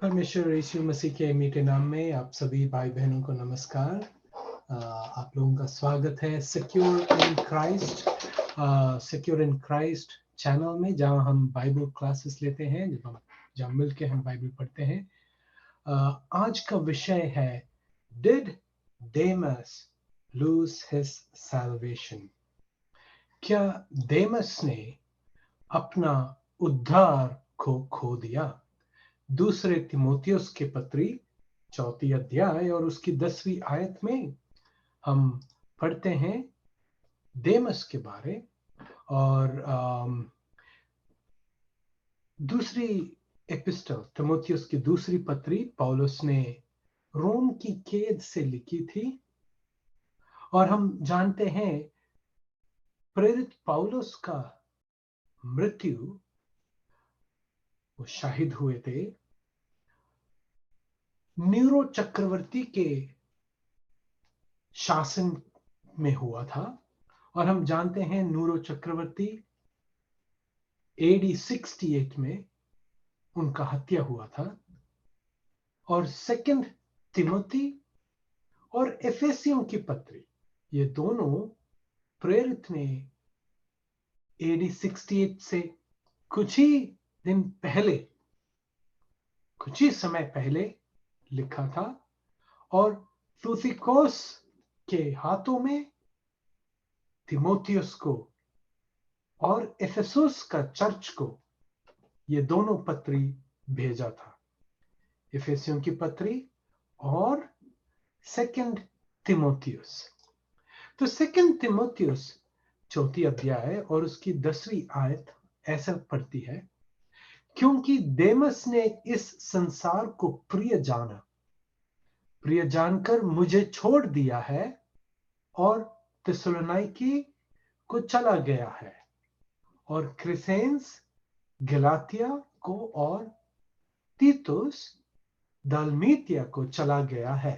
परमेश्वर यीशु मसीह के मीठे नाम में आप सभी भाई बहनों को नमस्कार। आप लोगों का स्वागत है सिक्योर इन क्राइस्ट चैनल में, जहां हम बाइबल क्लासेस लेते हैं, जब मिलके हम बाइबल पढ़ते हैं। आज का विषय है डिड डेमस लूज हिज सैल्वेशन। क्या डेमस ने अपना उद्धार को खो दिया? दूसरे तिमोथियुस के पत्री 4 अध्याय और उसकी 10वीं आयत में हम पढ़ते हैं देमस के बारे। और दूसरी एपिस्टल तिमोथियुस की दूसरी पत्री पौलुस ने रोम की कैद से लिखी थी। और हम जानते हैं प्रेरित पौलुस का मृत्यु, वो शहीद हुए थे, नीरो चक्रवर्ती के शासन में हुआ था। और हम जानते हैं नीरो चक्रवर्ती AD 68 में उनका हत्या हुआ था। और सेकंड तिमोथी और एफेसियों की पत्री, ये दोनों प्रेरित ने AD 68 से कुछ ही समय पहले लिखा था। और तुथिकोस के हाथों में तिमोथियस को और एफेसुस का चर्च को ये दोनों पत्री भेजा था, एफेसियों की पत्री और सेकंड तिमोथियस। तो सेकंड तिमोथियस 4 अध्याय और उसकी 10वीं आयत ऐसा पढ़ती है, क्योंकि देमस ने इस संसार को प्रिय जानकर मुझे छोड़ दिया है और थिस्सलुनीकि को चला गया है, और क्रेसेंस गलातिया को और तीतुस दलमेतिया को चला गया है।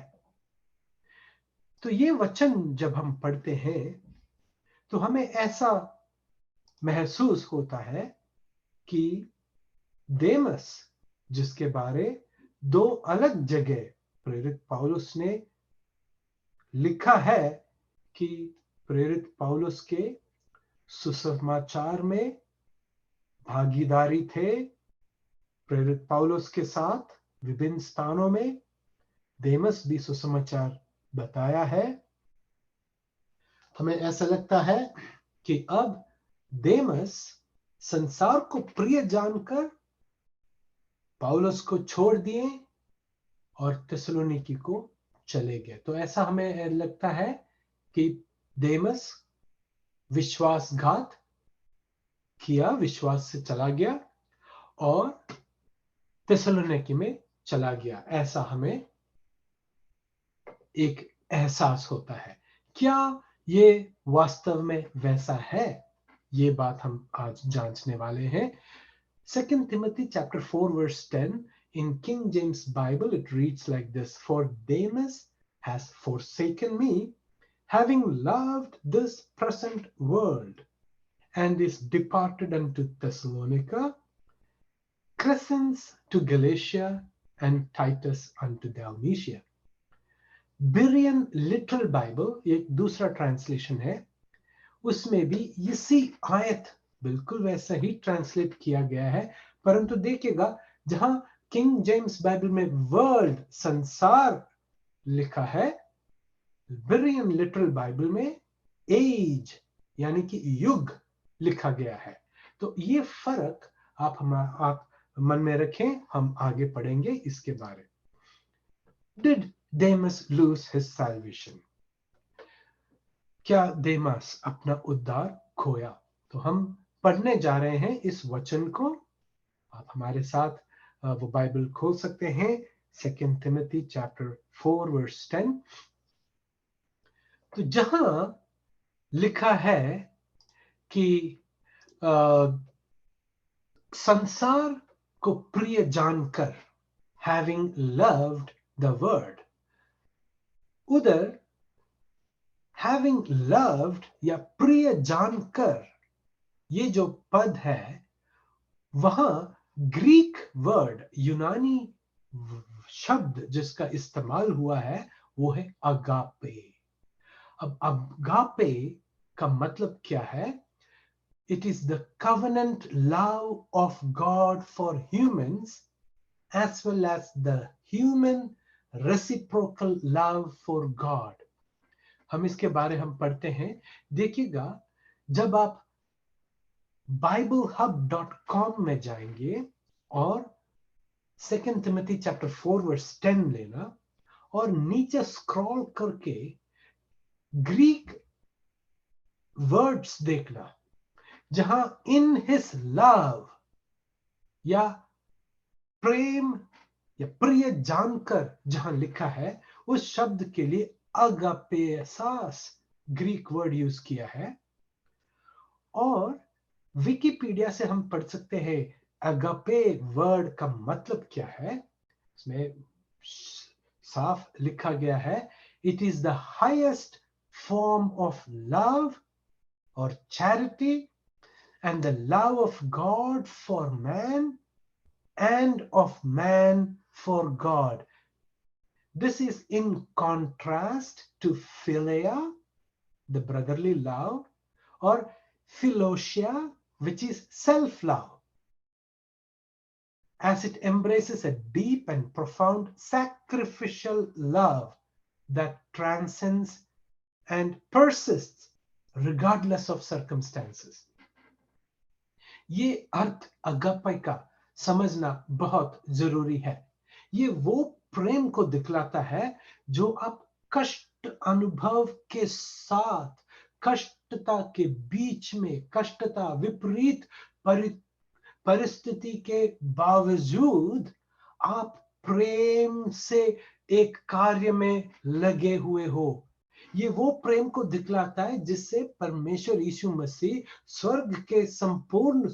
तो ये वचन जब हम पढ़ते हैं तो हमें ऐसा महसूस होता है कि देमस, जिसके बारे 2 अलग जगह प्रेरित पौलुस ने लिखा है कि प्रेरित पौलुस के सुसमाचार में भागीदारी थे, प्रेरित पौलुस के साथ विभिन्न स्थानों में देमस भी सुसमाचार बताया है। हमें ऐसा लगता है कि अब देमस संसार को प्रिय जानकर पौलुस को छोड़ दिए और थिस्सलुनीकि को चले गए। तो ऐसा हमें लगता है कि देमस विश्वासघात किया, विश्वास से चला गया और थिस्सलुनीकि में चला गया, ऐसा हमें एक एहसास होता है। क्या ये वास्तव में वैसा है? ये बात हम आज जांचने वाले हैं। 2 Timothy chapter 4 verse 10 in King James Bible, it reads like this: For Demas has forsaken me, having loved this present world, and is departed unto Thessalonica, Crescens to Galatia, and Titus unto Dalmatia. Berean Literal Bible एक दूसरा translation है, उसमें भी इसी आयत बिल्कुल वैसा ही translate किया गया है, परंतु देखिएगा जहां किंग जेम्स बाइबल में वर्ल्ड संसार लिखा है, बेरियन लिटरल बाइबल में एज यानी कि युग लिखा गया है। तो ये फर्क आप मन में रखें, हम आगे पढ़ेंगे इसके बारे। Did Demas lose his salvation? क्या देमास अपना उद्धार खोया? तो हम पढ़ने जा रहे हैं इस वचन को। आप हमारे साथ वो बाइबल खोल सकते हैं, 2 Timothy chapter 4 verse 10। तो जहां लिखा है कि संसार को प्रिय जानकर, having loved the word, उधर having loved या प्रिय जानकर, ये जो पद है वहां ग्रीक वर्ड, यूनानी शब्द जिसका इस्तेमाल हुआ है वो है अगापे। अब अगापे का मतलब क्या है? It is the covenant love of God for humans as well as the human reciprocal love for God. हम इसके बारे हम पढ़ते हैं। देखिएगा, जब आप BibleHub.com में जाएंगे और 2 Timothy chapter 4 verse 10 लेना और नीचे स्क्रॉल करके ग्रीक वर्ड्स देखना, जहां इन हिज लव या प्रेम या प्रिय जानकर जहां लिखा है, उस शब्द के लिए अगापेसास ग्रीक वर्ड यूज किया है। और विकिपीडिया से हम पढ़ सकते हैं अगापे वर्ड का मतलब क्या है। इसमें साफ लिखा गया है, it is the highest form of love और charity and the love of God for man and of man for God. This is in contrast to philia, the brotherly love, or philosia, which is self-love, as it embraces a deep and profound sacrificial love that transcends and persists regardless of circumstances. ये अर्थ agape का समझना बहुत जरूरी है। ये वो प्रेम को दिखलाता है जो आप कष्ट अनुभव के साथ, कष्टता के बीच में, कष्टता विपरीत परिस्थिति के बावजूद आप प्रेम से एक कार्य में लगे हुए हो। ये वो प्रेम को दिखलाता है जिससे परमेश्वर यीशु मसीह स्वर्ग के संपूर्ण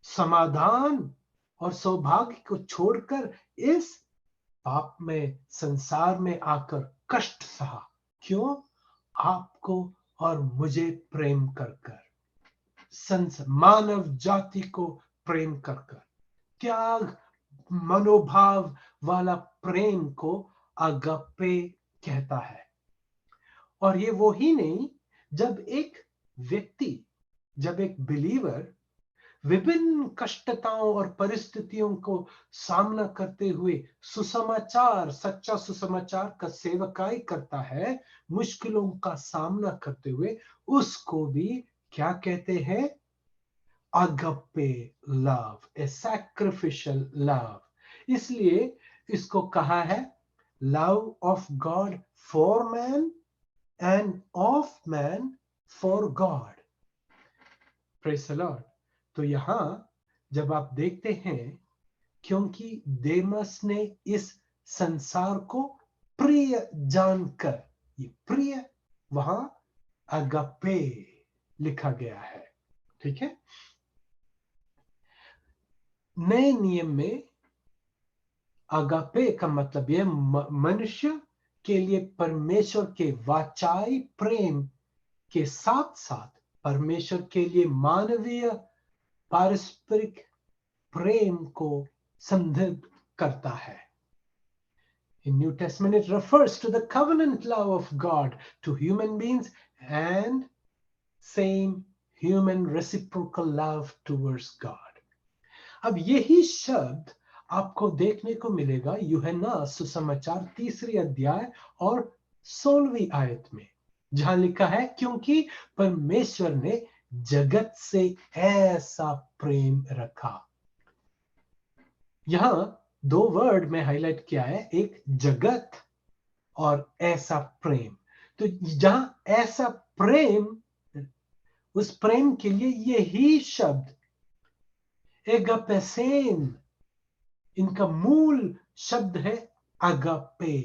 समाधान और सौभाग्य को छोड़कर इस पाप में संसार में आकर कष्ट सहा। क्यों? आपको और मुझे प्रेम कर कर, मानव जाति को प्रेम कर कर, त्याग मनोभाव वाला प्रेम को अगापे कहता है। और ये वो ही नहीं, जब एक व्यक्ति, जब एक बिलीवर विभिन्न कष्टताओं और परिस्थितियों को सामना करते हुए सुसमाचार, सच्चा सुसमाचार का सेवकाई करता है, मुश्किलों का सामना करते हुए, उसको भी क्या कहते हैं? अगापे लव, ए सैक्रिफिशियल लव। इसलिए इसको कहा है love of God for man and of man for God. Praise the Lord. तो यहां जब आप देखते हैं, क्योंकि देमस ने इस संसार को प्रिय जानकर, ये प्रिय वहां अगापे लिखा गया है। ठीक है। नए नियम में अगापे का मतलब यह मनुष्य के लिए परमेश्वर के वाचाई प्रेम के साथ साथ परमेश्वर के लिए मानवीय पारस्परिक प्रेम को संदर्भित करता है। In New Testament it refers to the covenant love of God to human beings and same human reciprocal love towards God. अब यही शब्द आपको देखने को मिलेगा यूहन्ना सुसमाचार 3 अध्याय और 16वीं आयत में, जहां लिखा है, क्योंकि परमेश्वर ने जगत से ऐसा प्रेम रखा। यहां 2 वर्ड में हाईलाइट किया है, एक जगत और ऐसा प्रेम। तो जहां ऐसा प्रेम, उस प्रेम के लिए यही शब्द एगापेसेन, इनका मूल शब्द है अगापे,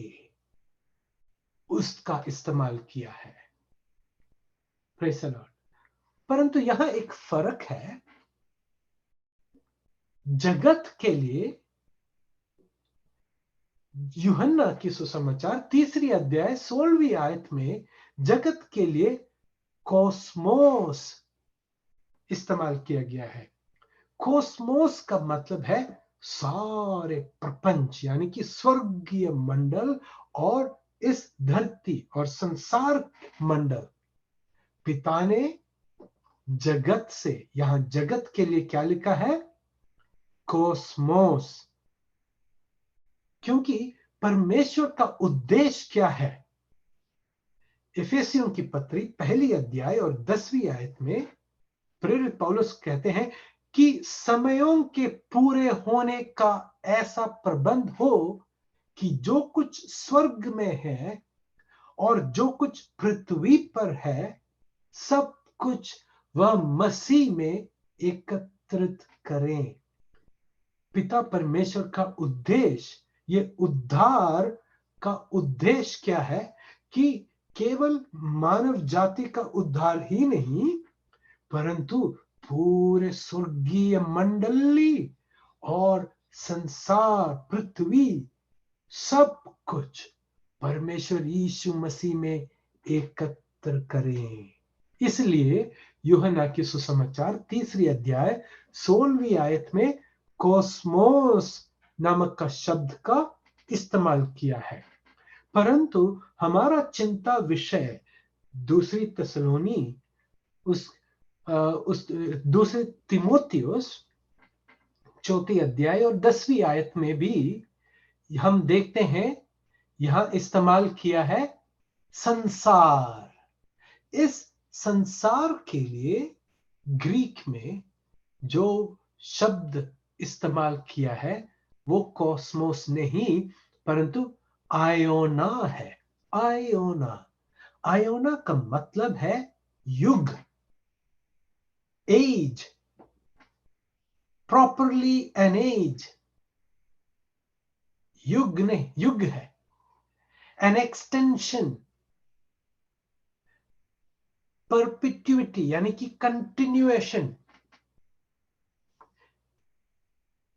उसका इस्तेमाल किया है। Praise the Lord. परंतु यहां एक फर्क है। जगत के लिए यूहन्ना की सुसमाचार 3 अध्याय 16वीं आयत में जगत के लिए कोस्मोस इस्तेमाल किया गया है। कोस्मोस का मतलब है सारे प्रपंच यानी कि स्वर्गीय मंडल और इस धरती और संसार मंडल पिता ने जगत से, यहां जगत के लिए क्या लिखा है? कोस्मोस। क्योंकि परमेश्वर का उद्देश्य क्या है? इफिसियों की पत्री पहली अध्याय और 10वीं आयत में प्रेरित पौलुस कहते हैं कि समयों के पूरे होने का ऐसा प्रबंध हो कि जो कुछ स्वर्ग में है और जो कुछ पृथ्वी पर है, सब कुछ वह मसीह में एकत्रित करें। पिता परमेश्वर का उद्देश्य, ये उद्धार का उद्देश्य क्या है? कि केवल मानव जाति का उद्धार ही नहीं, परंतु पूरे स्वर्गीय मंडली और संसार, पृथ्वी, सब कुछ परमेश्वर यीशु मसीह में एकत्र करें। इसलिए यूहन्ना की सुसमाचार 3री अध्याय 16वीं आयत में कोस्मोस नामक का शब्द का इस्तेमाल किया है। परंतु हमारा चिंता विषय दूसरी तिमोथियुस दूसरे तिमोथियुस 4ठी अध्याय और 10वीं आयत में भी हम देखते हैं यहां इस्तेमाल किया है संसार। इस संसार के लिए ग्रीक में जो शब्द इस्तेमाल किया है वो कॉस्मोस नहीं, परंतु आयोना है। आयोना, आयोना का मतलब है युग, एज, प्रॉपरली एन एज। युग नहीं, युग है। एन एक्सटेंशन, परपिट्यूटी यानी कि कंटिन्यूएशन,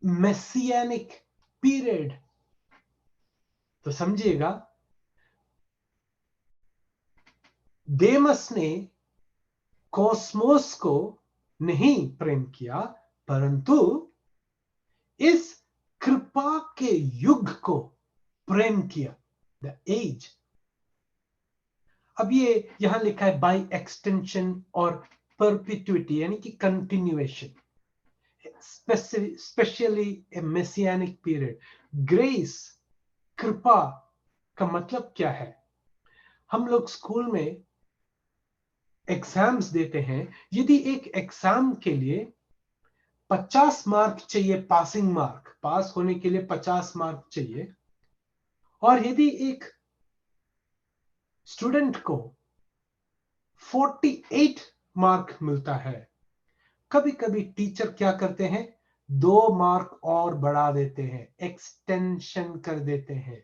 मेसियानिक पीरियड। तो समझिएगा, देमस ने कॉस्मोस को नहीं प्रेम किया, परंतु इस कृपा के युग को प्रेम किया, द एज। अब ये यहां लिखा है बाय एक्सटेंशन और परपिट्यूटी यानी कि कंटिन्यूएशन, स्पेशली ए मेसियानिक पीरियड। ग्रेस, कृपा का मतलब क्या है? हम लोग स्कूल में एग्जाम्स देते हैं। यदि एक एग्जाम के लिए 50 मार्क चाहिए, पासिंग मार्क, पास होने के लिए 50 मार्क चाहिए, और यदि एक स्टूडेंट को 48 मार्क मिलता है, कभी कभी टीचर क्या करते हैं? 2 मार्क और बढ़ा देते हैं, एक्सटेंशन कर देते हैं,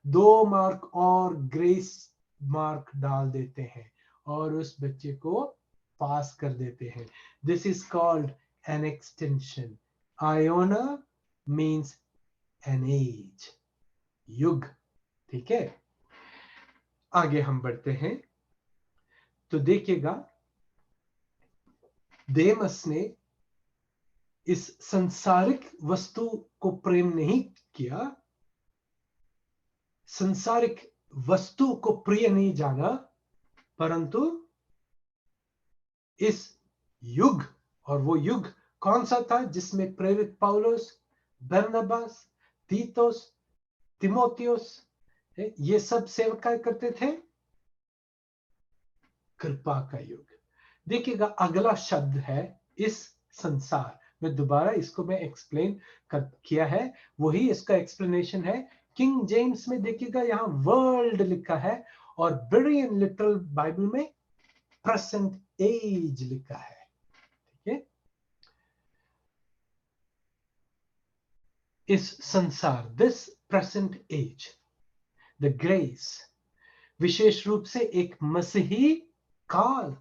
2 मार्क और ग्रेस मार्क डाल देते हैं और उस बच्चे को पास कर देते हैं। This is called an extension. आयोना मीन्स एन एज, युग। ठीक है, आगे हम बढ़ते हैं। तो देखिएगा, देमस ने इस संसारिक वस्तु को प्रेम नहीं किया, संसारिक वस्तु को प्रिय नहीं जाना, परंतु इस युग, और वो युग कौन सा था जिसमें प्रेरित पौलुस, बरनबास, तीतुस, तिमोथियुस ये सब सेवकाई करते थे? कृपा का युग। देखिएगा, अगला शब्द है इस संसार में। दोबारा इसको मैं एक्सप्लेन किया है, वही इसका एक्सप्लेनेशन है। किंग जेम्स में देखिएगा यहां वर्ल्ड लिखा है, और बेरियन लिटरल बाइबल में प्रेजेंट एज लिखा है। ठीक है, इस संसार, this present age, the grace, विशेष रूप से एक मसीही काल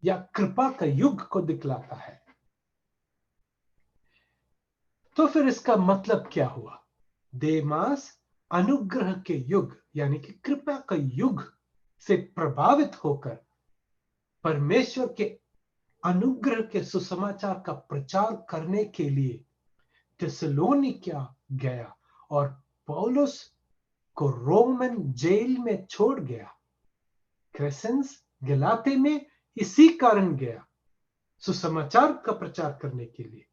या कृपा का युग को दिखलाता है। तो फिर इसका मतलब क्या हुआ? देमास अनुग्रह के युग यानी कि कृपा का युग से प्रभावित होकर परमेश्वर के अनुग्रह के सुसमाचार का प्रचार करने के लिए थिस्सलुनीकिया गया और पौलुस को रोमन जेल में छोड़ गया। क्रेसेंस गलाते में इसी कारण गया, सुसमाचार का प्रचार करने के लिए,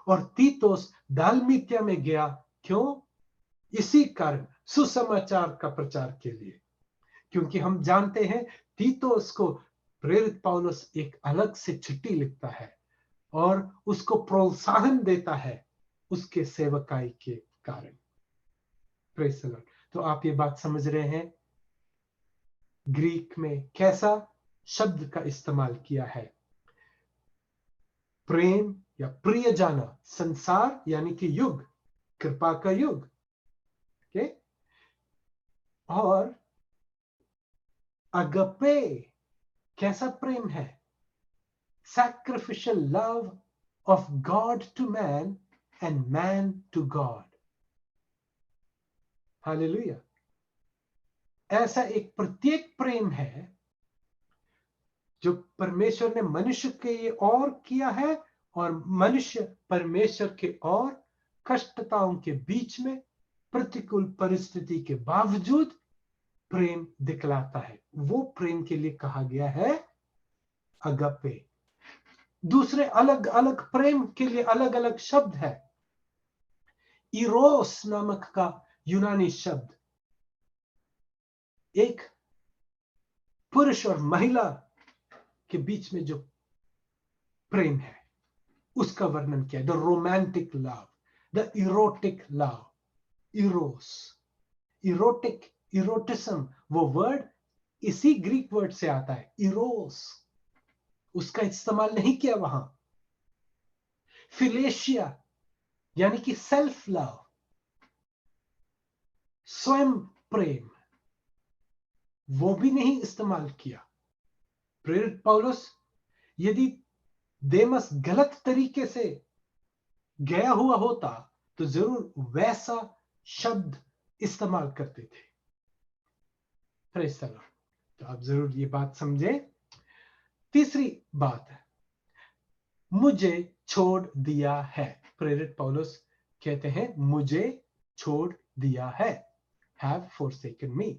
और तीतोस दालमीतिया में गया, क्यों? इसी कारण, सुसमाचार का प्रचार के लिए। क्योंकि हम जानते हैं तीतोस को प्रेरित पौलुस एक अलग से चिट्ठी लिखता है और उसको प्रोत्साहन देता है उसके सेवकाई के कारण। Praise the Lord. तो आप ये बात समझ रहे हैं ग्रीक में कैसा शब्द का इस्तेमाल किया है। प्रेम या प्रिय जाना, संसार यानी कि युग, कृपा का युग, ओके। और अगपे कैसा प्रेम है? Sacrificial love of God to man and man to God. Hallelujah. ऐसा एक प्रत्येक प्रेम है जो परमेश्वर ने मनुष्य के लिए और किया है, और मनुष्य परमेश्वर के और कष्टताओं के बीच में प्रतिकूल परिस्थिति के बावजूद प्रेम दिखलाता है। वो प्रेम के लिए कहा गया है अगपे। दूसरे अलग अलग प्रेम के लिए अलग अलग शब्द है। इरोस नामक का यूनानी शब्द एक पुरुष और महिला के बीच में जो प्रेम है उसका वर्णन किया। The romantic love, the erotic love, eros, erotic, eroticism, वो वर्ड इसी ग्रीक वर्ड से आता है, इरोस। उसका इस्तेमाल नहीं किया वहां। फिलेशिया यानी कि सेल्फ लव, स्वयं प्रेम, वो भी नहीं इस्तेमाल किया। प्रेरित पौलुस यदि देमस गलत तरीके से गया हुआ होता तो जरूर वैसा शब्द इस्तेमाल करते थे। Praise the Lord. तो आप जरूर ये बात समझे। तीसरी बात है, मुझे छोड़ दिया है। प्रेरित पौलुस कहते हैं मुझे छोड़ दिया है, have forsaken me।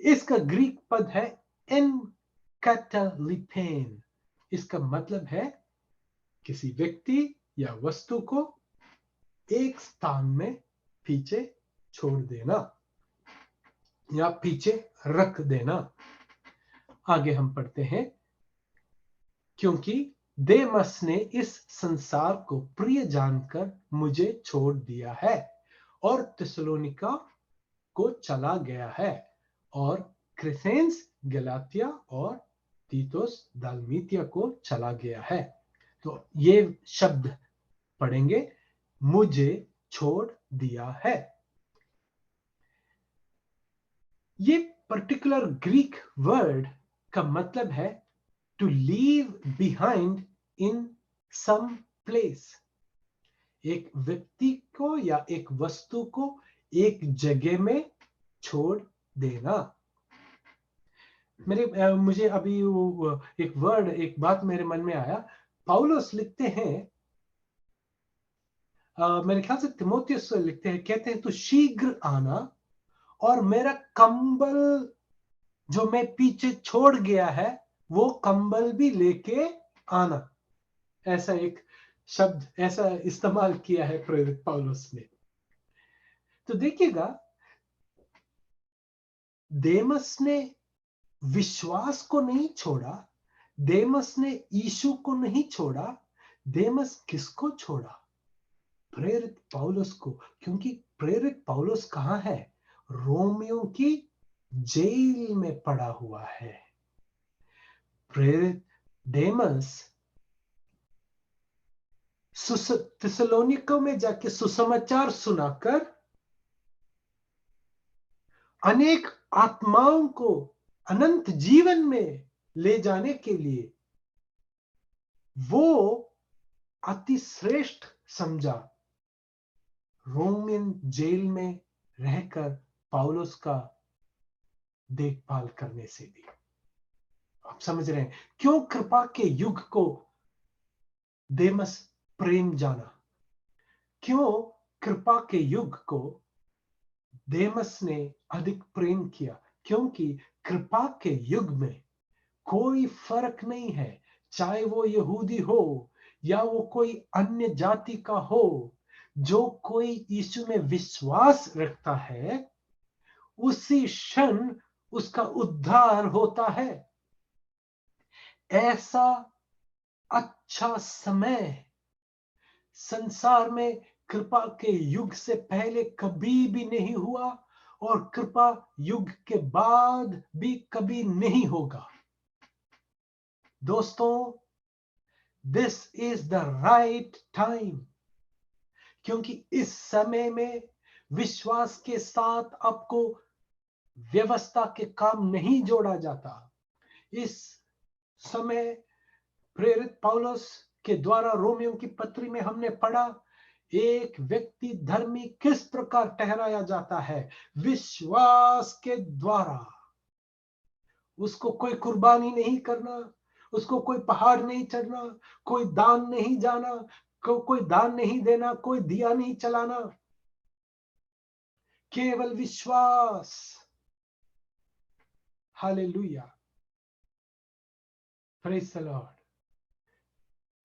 इसका ग्रीक पद है एनकाटालिपेन। इसका मतलब है किसी व्यक्ति या वस्तु को एक स्थान में पीछे छोड़ देना या पीछे रख देना। आगे हम पढ़ते हैं, क्योंकि देमस ने इस संसार को प्रिय जानकर मुझे छोड़ दिया है और थिस्सलुनीका को चला गया है, और क्रेसेंस गलातिया और तीतुस दालमीतिया को चला गया है। तो ये शब्द पढ़ेंगे, मुझे छोड़ दिया है। ये पर्टिकुलर ग्रीक वर्ड का मतलब है to leave behind in some place. एक व्यक्ति को या एक वस्तु को एक जगह में छोड़ देना। मुझे अभी एक बात मेरे मन में आया। पौलुस लिखते हैं, मेरे ख्याल से तिमोथियुस लिखते हैं, कहते हैं, तो शीघ्र आना और मेरा कंबल जो मैं पीछे छोड़ गया है वो कंबल भी लेके आना। ऐसा एक शब्द ऐसा इस्तेमाल किया है प्रेरित पौलुस ने। तो देखिएगा, देमस ने विश्वास को नहीं छोड़ा, देमस ने यीशु को नहीं छोड़ा। देमस किसको छोड़ा? प्रेरित पौलुस को। क्योंकि प्रेरित पौलुस कहां है? रोमियो की जेल में पड़ा हुआ है। प्रेरित देमस थिस्सलुनीका में जाके सुसमाचार सुनाकर अनेक आत्माओं को अनंत जीवन में ले जाने के लिए वो अति श्रेष्ठ समझा रोमियन जेल में रहकर पौलुस का देखभाल करने से भी। आप समझ रहे हैं क्यों कृपा के युग को देमस प्रेम जाना? क्यों कृपा के युग को देमस ने अधिक प्रेम किया? क्योंकि कृपा के युग में कोई फर्क नहीं है, चाहे वो यहूदी हो या वो कोई अन्य जाति का हो, जो कोई यीशु में विश्वास रखता है उसी क्षण उसका उद्धार होता है। ऐसा अच्छा समय संसार में कृपा के युग से पहले कभी भी नहीं हुआ और कृपा युग के बाद भी कभी नहीं होगा। दोस्तों, this is the right time, क्योंकि इस समय में विश्वास के साथ आपको व्यवस्था के काम नहीं जोड़ा जाता। इस समय प्रेरित पौलुस के द्वारा रोमियो की पत्री में हमने पढ़ा, एक व्यक्ति धर्मी किस प्रकार ठहराया जाता है? विश्वास के द्वारा। उसको कोई कुर्बानी नहीं करना, उसको कोई पहाड़ नहीं चढ़ना, कोई दान नहीं जाना, कोई दान नहीं देना, कोई दिया नहीं चलाना, केवल विश्वास। Hallelujah, praise the Lord,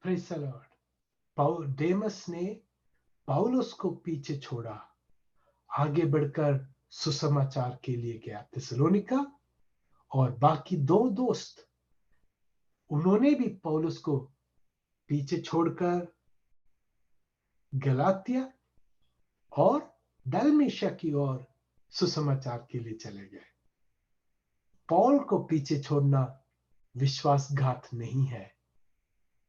praise the Lord. Demas ने पौलुस को पीछे छोड़ा, आगे बढ़कर सुसमाचार के लिए गया थिस्सलुनीका, और बाकी दो दोस्त उन्होंने भी पौलुस को पीछे छोड़कर गलातिया और दलमेशिया की ओर सुसमाचार के लिए चले गए। पौल को पीछे छोड़ना विश्वासघात नहीं है।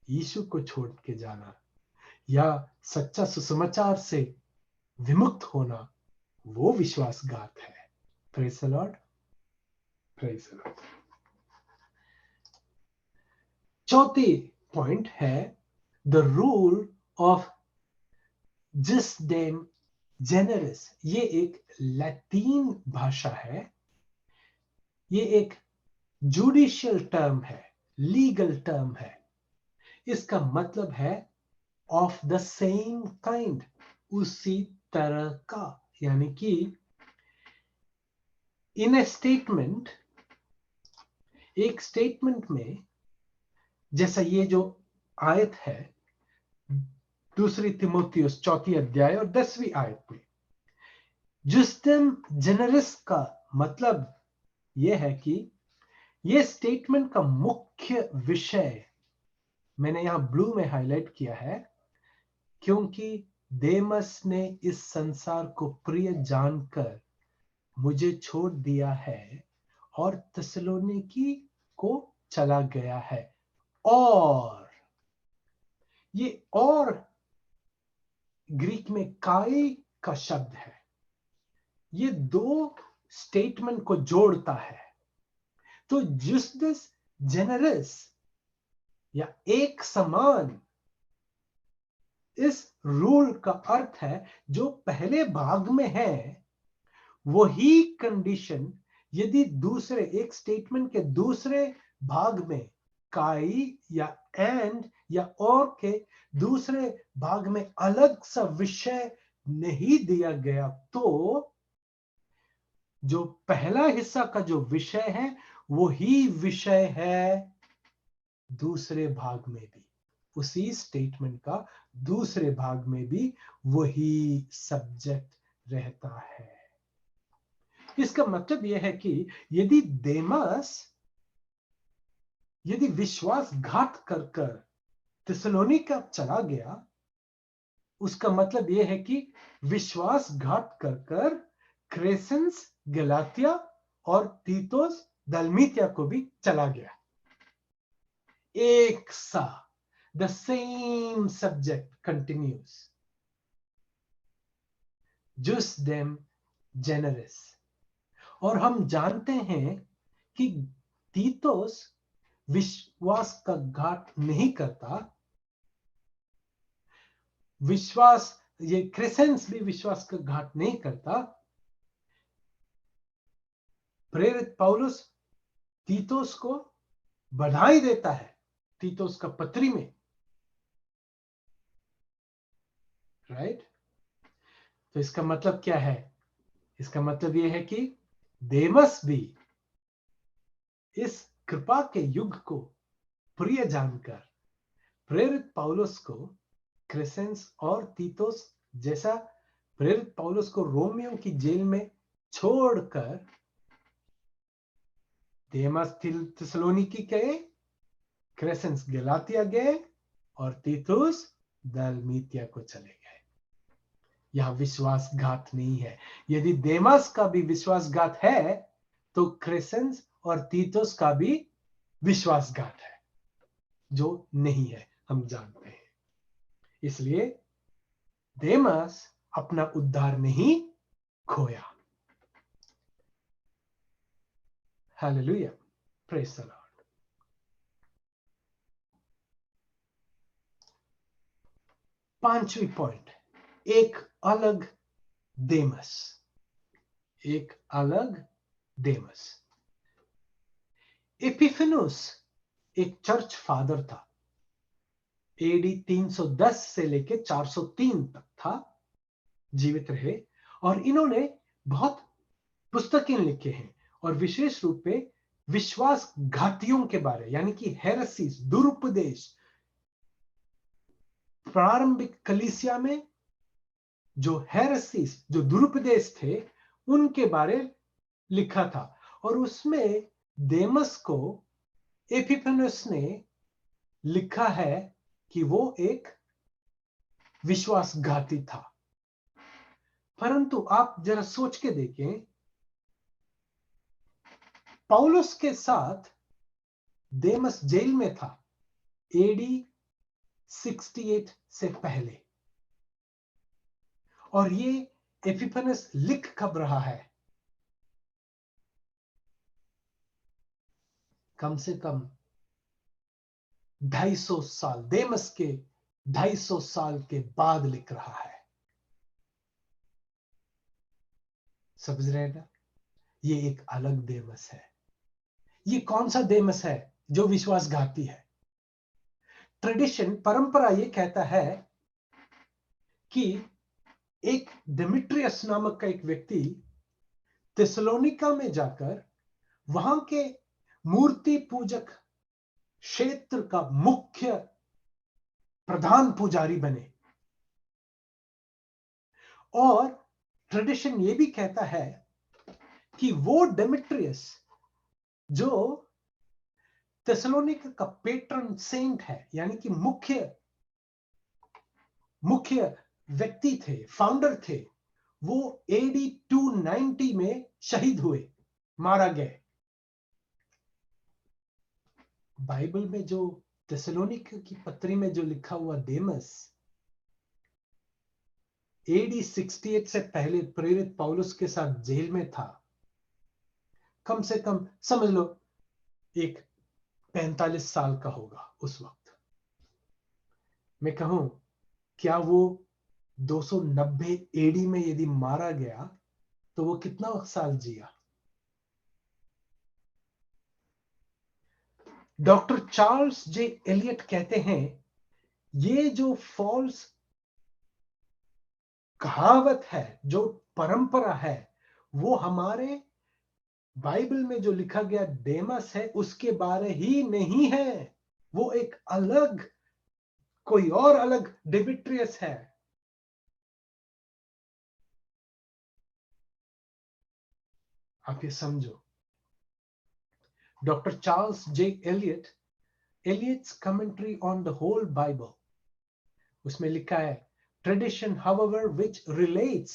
यीशु को छोड़ के जाना या सच्चा सुसमाचार से विमुक्त होना वो विश्वासघात है। Praise the Lord, praise the Lord. चौथी पॉइंट है द रूल ऑफ जिसडेम जेनरस। ये एक लैटिन भाषा है, ये एक जुडिशियल टर्म है, लीगल टर्म है। इसका मतलब है ऑफ द सेम काइंड, उसी तरह का। यानी कि इन ए स्टेटमेंट, एक स्टेटमेंट में, जैसा ये जो आयत है दूसरी तिमोथियुस 4 अध्याय और 10वीं आयत में, जिसडेम जेनरस का मतलब यह है कि यह स्टेटमेंट का मुख्य विषय मैंने यहां ब्लू में हाईलाइट किया है, क्योंकि देमस ने इस संसार को प्रिय जानकर मुझे छोड़ दिया है और थिस्सलुनीकी को चला गया है। और ये और ग्रीक में काई का शब्द है, ये दो स्टेटमेंट को जोड़ता है। तो जुस्टिस जेनरस या एक समान, इस रूल का अर्थ है जो पहले भाग में है वही कंडीशन यदि दूसरे एक स्टेटमेंट के दूसरे भाग में काई या एंड या और के दूसरे भाग में अलग सा विषय नहीं दिया गया, तो जो पहला हिस्सा का जो विषय है वही विषय है दूसरे भाग में भी। उसी स्टेटमेंट का दूसरे भाग में भी वही सब्जेक्ट रहता है। इसका मतलब यह है कि यदि देमास यदि विश्वासघात कर कर थिस्सलुनीका चला गया, उसका मतलब यह है कि विश्वासघात कर कर क्रेसेंस गलातिया और तीतुस दलमतिया को भी चला गया। एक सा द सेम सब्जेक्ट कंटिन्यूस, जुस्डेम जेनरस। और हम जानते हैं कि तीतुस विश्वास का घात नहीं करता, ये क्रेसेंस भी विश्वास का घात नहीं करता। प्रेरित पौलुस तीतुस को बधाई देता है तीतुस का पत्री में, राइट। तो इसका मतलब क्या है? इसका मतलब यह है कि देमस भी इस कृपा के युग को प्रिय जानकर प्रेरित पौलुस को क्रेसेंस और तीतुस जैसा प्रेरित पौलुस को रोमियो की जेल में छोड़कर देमास थिस्सलुनीकी गए, क्रेसेंस गलातिया गए और तीतुस दलमतिया को चले गए। यह विश्वासघात नहीं है। यदि देमास का भी विश्वासघात है तो क्रेसेंस और तीतुस का भी विश्वासघात है, जो नहीं है, हम जानते हैं। इसलिए देमास अपना उद्धार नहीं खोया। Hallelujah, praise the Lord. पांचवी पॉइंट, एक अलग देमस। एक अलग देमस। एपिफेनुस एक चर्च फादर था। एडी 310 से लेकर 403 तक था, जीवित रहे, और इन्होंने बहुत पुस्तकें लिखे हैं, और विशेष रूप से विश्वासघातियों के बारे, यानी कि हेरेसीज, दुरुपदेश, प्रारंभिक कलीसिया में जो हेरेसीज, जो दुरुपदेश थे, उनके बारे लिखा था। और उसमें देमस को एपिफेनुस ने लिखा है कि वो एक विश्वासघाती था। परंतु आप जरा सोच के देखें, पौलुस के साथ देमस जेल में था एडी 68 से पहले, और ये एपिफेनुस लिख कब रहा है? कम से कम 250 साल, देमस के 250 साल के बाद लिख रहा है। समझ रहे हैं ना? ये एक अलग देमस है। ये कौन सा देमस है जो विश्वासघाती है? ट्रेडिशन, परंपरा ये कहता है कि एक डेमेट्रियस नामक का एक व्यक्ति थिस्सलुनीका में जाकर वहां के मूर्ति पूजक क्षेत्र का मुख्य प्रधान पुजारी बने। और ट्रेडिशन ये भी कहता है कि वो डेमेट्रियस जो थिस्सलुनीका का पेट्रन सेंट है, यानी कि मुख्य व्यक्ति थे, फाउंडर थे, वो एडी 290 में शहीद हुए, मारा गए। बाइबल में जो थिस्सलुनीका की पत्री में जो लिखा हुआ देमस एडी 68 से पहले प्रेरित पौलुस के साथ जेल में था। कम से कम समझ लो एक 45 साल का होगा उस वक्त। मैं कहूं, क्या वो 290 एडी में यदि मारा गया तो वो कितना साल जिया? डॉक्टर चार्ल्स जे एलियट कहते हैं, ये जो फॉल्स कहावत है, जो परंपरा है, वो हमारे बाइबल में जो लिखा गया देमस है उसके बारे ही नहीं है। वो एक अलग, कोई और अलग डेमेट्रियस है। आप ये समझो। Doctor Charles J Elliott, Elliott's commentary on the whole Bible, उसमें लिखा है, tradition however which relates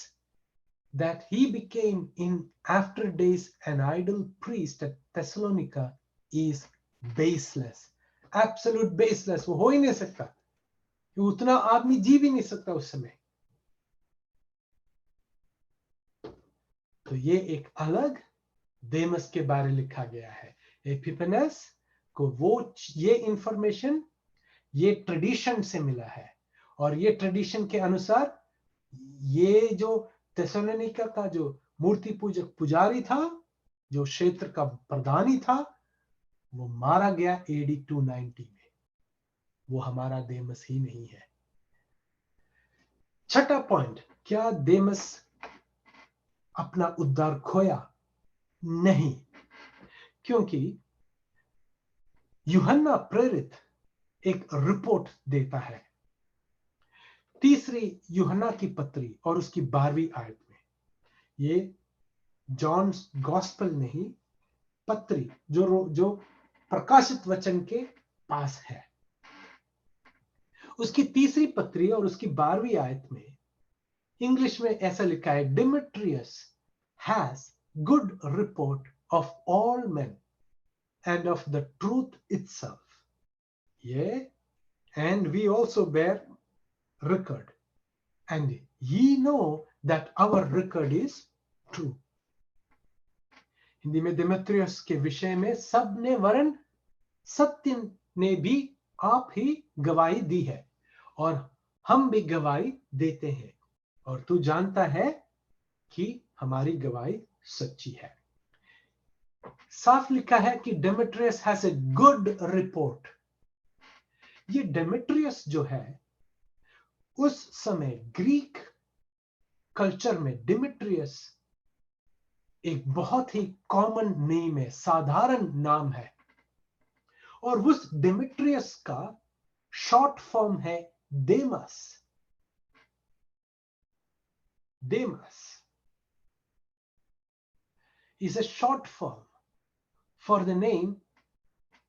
that he became in after days an idol priest at Thessalonica is baseless, absolute baseless। वो हो ही नहीं सकता, उतना आदमी जी भी नहीं सकता उस समय। तो ये एक अलग देमस के बारे लिखा गया है। एपिफेनस को वो ये इंफॉर्मेशन ये ट्रेडिशन से मिला है, और ये ट्रेडिशन के अनुसार ये जो थिस्सलुनीका का जो मूर्ति पूजक पुजारी था, जो क्षेत्र का प्रधानी था, वो मारा गया एडी 290 में। वो हमारा देमस ही नहीं है। छठा पॉइंट, क्या देमस अपना उद्धार खोया? नहीं, क्योंकि यूहन्ना प्रेरित एक रिपोर्ट देता है तीसरी यूहन्ना की पत्री और उसकी 12वीं आयत में। ये जॉन गॉस्पेल नहीं, पत्री जो प्रकाशित वचन के पास है, उसकी तीसरी पत्री और उसकी 12वीं आयत में इंग्लिश में ऐसा लिखा है, Demetrious has good report of all main and of the truth itself. Yea, and we also bear record, and ye know that our record is true. Hindi में देमेत्रियस के विषय में सब ने वरन सत्य ने भी आप ही गवाही दी है और हम भी गवाही देते हैं, और तू जानता है कि हमारी गवाही सच्ची है। साफ लिखा है कि Demetrius has a good report. ये डेमेट्रियस जो है, उस समय ग्रीक कल्चर में डिमिट्रियस एक बहुत ही कॉमन नेम है, साधारण नाम है, और उस डिमिट्रियस का शॉर्ट फॉर्म है Demas. Demas is a short form for the name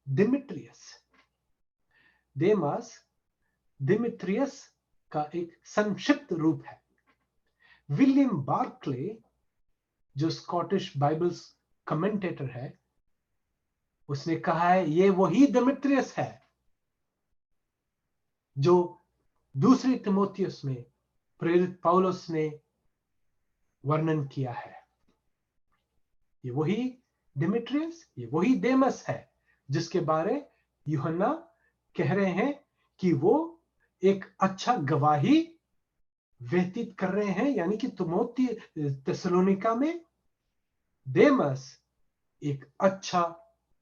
Demetrius. Demas Demetrius का एक संक्षिप्त रूप है। विलियम बार्कले, जो स्कॉटिश बाइबल्स कमेंटेटर है, उसने कहा है ये वही डिमिट्रियस है जो दूसरी तिमोथियस में प्रेरित पौलुस ने वर्णन किया है। ये वही डिमिट्रियस, ये वही देमस है जिसके बारे यूहन्ना कह रहे हैं कि वो एक अच्छा गवाही व्यतीत कर रहे हैं, यानी कि तिमोथी थिस्सलुनीका में देमस एक अच्छा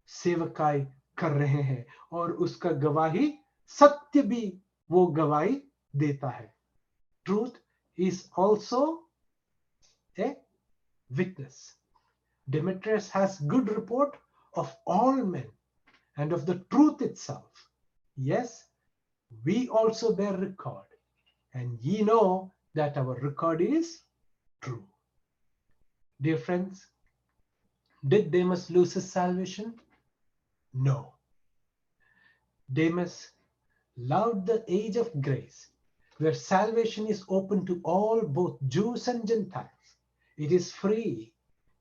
सेवकाई कर रहे हैं और उसका गवाही सत्य भी वो गवाही देता है। Truth is also a witness. Demetrius has good report of all men and of the truth itself. Yes, we also bear record, and ye know that our record is true. Dear friends, did Demas lose his salvation? No. Demas loved the age of grace, where salvation is open to all, both Jews and Gentiles. It is free,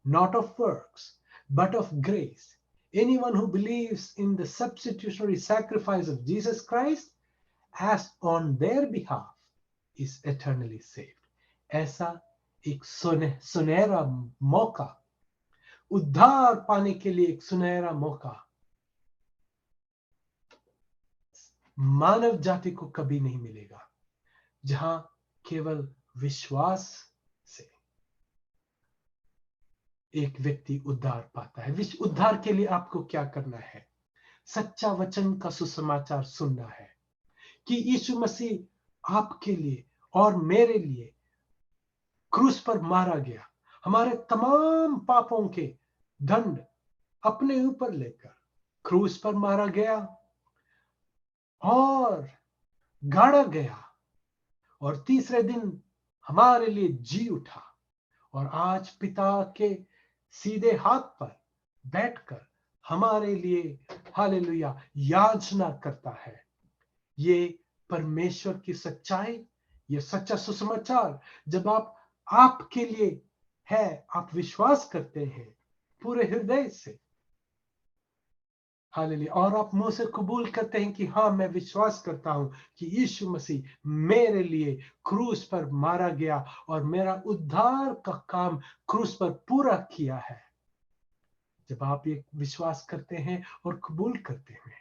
not of works, but of grace. Anyone who believes in the substitutionary sacrifice of Jesus Christ as on their behalf is eternally saved. ऐसा एक सुनहरा मौका, उद्धार पाने के लिए एक सुनहरा मौका मानव जाति को कभी नहीं मिलेगा, जहां केवल विश्वास से एक व्यक्ति उद्धार पाता है। विश्व उद्धार के लिए आपको क्या करना है? सच्चा वचन का सुसमाचार सुनना है कि यीशु मसीह आपके लिए और मेरे लिए क्रूस पर मारा गया, हमारे तमाम पापों के दंड अपने ऊपर लेकर क्रूस पर मारा गया और गाड़ा गया, और तीसरे दिन हमारे लिए जी उठा, और आज पिता के सीधे हाथ पर बैठकर हमारे लिए हालेलुया याचना करता है। ये परमेश्वर की सच्चाई, ये सच्चा सुसमाचार जब आपके लिए है, आप विश्वास करते हैं पूरे हृदय से, हालेलुया, और आप मुंह से कबूल करते हैं कि हाँ, मैं विश्वास करता हूं कि यीशु मसीह मेरे लिए क्रूस पर मारा गया और मेरा उद्धार का काम क्रूस पर पूरा किया है। जब आप ये विश्वास करते हैं और कबूल करते हैं,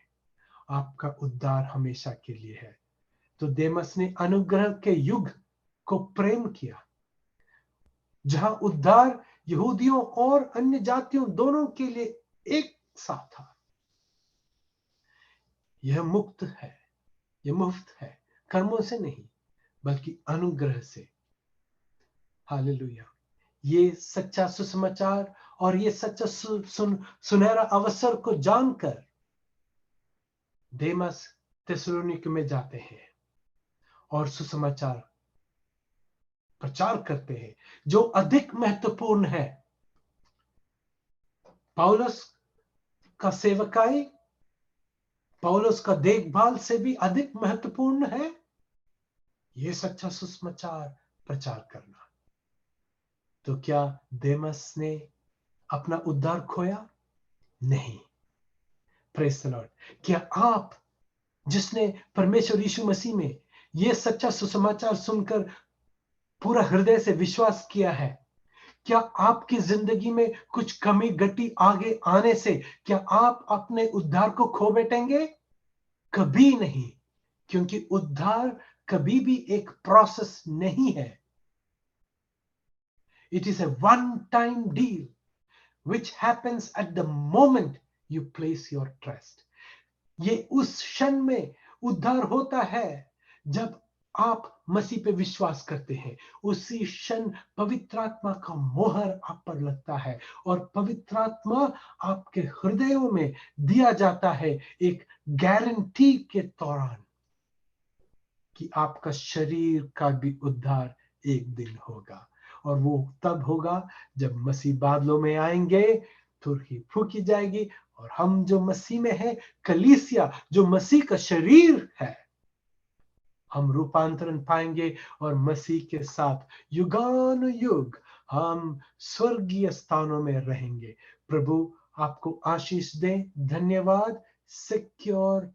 आपका उद्धार हमेशा के लिए है। तो देमस ने अनुग्रह के युग को प्रेम किया, जहां उद्धार यहूदियों और अन्य जातियों दोनों के लिए एक साथ था। यह मुफ्त है, यह मुफ्त है, कर्मों से नहीं, बल्कि अनुग्रह से। हालेलुया। ये सच्चा सुसमाचार और ये सच्चा सुनहरा अवसर को जानकर देमास थिस्सलुनीके में जाते हैं और सुसमाचार प्रचार करते हैं, जो अधिक महत्वपूर्ण है। पौलुस का सेवकाई, पौलुस का देखभाल से भी अधिक महत्वपूर्ण है ये सच्चा सुसमाचार प्रचार करना। तो क्या देमास ने अपना उद्धार खोया? नहीं। Praise the Lord. क्या आप, जिसने परमेश्वर यीशु मसीह में ये सच्चा सुसमाचार सुनकर पूरा हृदय से विश्वास किया है, क्या आपकी जिंदगी में कुछ कमी घटी आगे आने से क्या आप अपने उद्धार को खो बैठेंगे? कभी नहीं, क्योंकि उद्धार कभी भी एक प्रोसेस नहीं है। It is a one-time deal which happens at the moment you place your trust. ये उस क्षण में उद्धार होता है जब आप मसीह पे विश्वास करते हैं। उसी क्षण पवित्र आत्मा का मोहर आप पर लगता है और पवित्र आत्मा आपके हृदयों में दिया जाता है एक गारंटी के दौरान कि आपका शरीर का भी उद्धार एक दिन होगा। और वो तब होगा जब मसीह बादलों में आएंगे, तुरही फूंकी जाएगी और हम जो मसीह में है, कलीसिया जो मसीह का शरीर है, हम रूपांतरण पाएंगे और मसीह के साथ युगानुयुग हम स्वर्गीय स्थानों में रहेंगे। प्रभु आपको आशीष दे। धन्यवाद। सिक्योर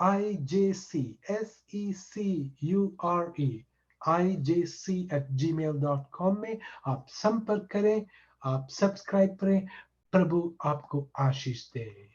IJC SECURE IJC@gmail.com में आप संपर्क करें, आप सब्सक्राइब करें। प्रभु आपको आशीष दे।